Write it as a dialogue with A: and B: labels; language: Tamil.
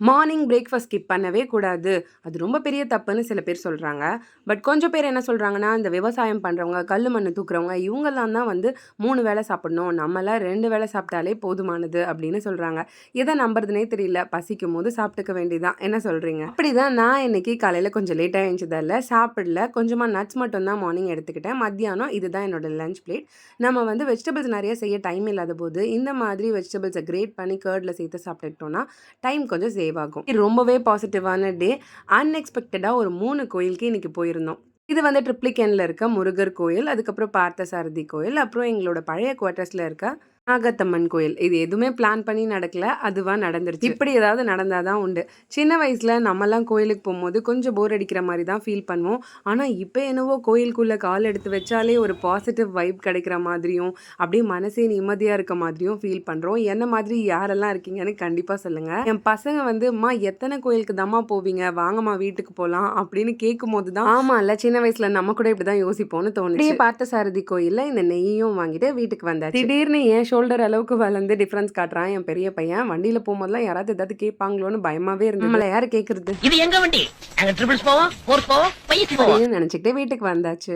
A: மார்னிங் பிரேக்ஃபாஸ்ட் ஸ்கிப் பண்ணவே கூடாது. அது ரொம்ப பெரிய தப்புன்னு சில பேர் சொல்றாங்க. பட் கொஞ்சம் பேர் என்ன சொல்றாங்கன்னா, இந்த விவசாயம் பண்றவங்க, கல்லு மண்ணு தூக்குறவங்க இவங்கலாம் தான் வந்து 3 வேள சாப்பிடணும். நம்மலாம் 2 வேள சாப்பிட்டாலே போதுமானது அப்படின்னு சொல்றாங்க. எத நம்புறதுன்னே தெரியல. பசிக்கும்போது சாப்பிட்டுக்க வேண்டியதுதான். என்ன சொல்றீங்க? அப்படிதான் நான் இன்னைக்கு காலையில கொஞ்சம் லேட்டா எழுந்ததால சாப்பிடல. கொஞ்சமா நட்ஸ் மட்டும் தான் மார்னிங் எடுத்துக்கிட்டேன். மத்தியானம் இதுதான் என்னோட லஞ்ச் பிளேட். நம்ம வந்து வெஜிடபிள்ஸ் நெறைய செய்ய டைம் இல்லாத போது, இந்த மாதிரி வெஜிடபிள்ஸ கிரேட் பண்ணி கர்ட்ல சேர்த்து சாப்பிட்டுக்கிட்டோம்னா, டைம் கொஞ்சம் சேவ் ஆகும். ரொம்பவே பாசிட்டிவான டே. அன்எக்ஸ்பெக்டடா ஒரு 3 கோயிலுக்கு இன்னைக்கு போயிருந்தோம். இது வந்து ட்ரிப்ளிகேன்ல இருக்க முருகர் கோயில், அதுக்கப்புறம் பார்த்தசாரதி கோயில், அப்புறம் எங்களோட பழைய குவார்ட்டர்ஸ்ல இருக்க நாகத்தம்மன் கோயில். இது எதுவுமே பிளான் பண்ணி நடக்கல. அதுவா நடந்துருச்சு. இப்படி ஏதாவது நடந்தா தான் உண்டு. சின்ன வயசுல நம்மலாம் கோயிலுக்கு போம்போது கொஞ்சம் போர் அடிக்கிற மாரி தான் ஃபீல் பண்ணுவோம். ஆனா, இப்ப என்னவோ கோயிலுக்குள்ள கால் எடுத்து வச்சாலே ஒரு பாசிட்டிவ் வைப் கிடைக்கிற மாதிரியும், அப்படியே மனசே நிம்மதியா இருக்க மாதிரியும் ஃபீல் பண்றோம். என்ன மாதிரி யாரெல்லாம் இருக்கீங்கன்னு கண்டிப்பா சொல்லுங்க. என் பசங்க வந்து, "அம்மா எத்தன கோயிலுக்கு தாம்மா போவீங்க? வாங்கம்மா வீட்டுக்கு போலாம்." அப்படின்னு கேட்கும்போது தான், ஆமால்ல சின்ன வயசுல நம்ம கூட இப்படிதான் யோசிப்போம்னு தோணுச்சு. அப்படியே பார்த்தசாரதி கோயில்ல இந்த நெய்யும் வாங்கிட்டு வீட்டுக்கு வந்தாச்சு. திடீர்னு ஏன் ஷோல்டர் அளவுக்கு வளர்ந்து டிஃபரன்ஸ் காட்டுறான் என் பெரிய பையன். வண்டியில போகும்போதெல்லாம் யாராவது ஏதாவது கேட்பாங்களோன்னு பயமாவே இருந்தது. நம்மள யாரு கேட்கறது?
B: இது எங்க வண்டி? அங்க ட்ரிபிள்ஸ் போவோம், ஃபோர்ஸ் போவோம், பையசி போவோம்.
A: நினைச்சுக்கிட்டே வீட்டுக்கு வந்தாச்சு.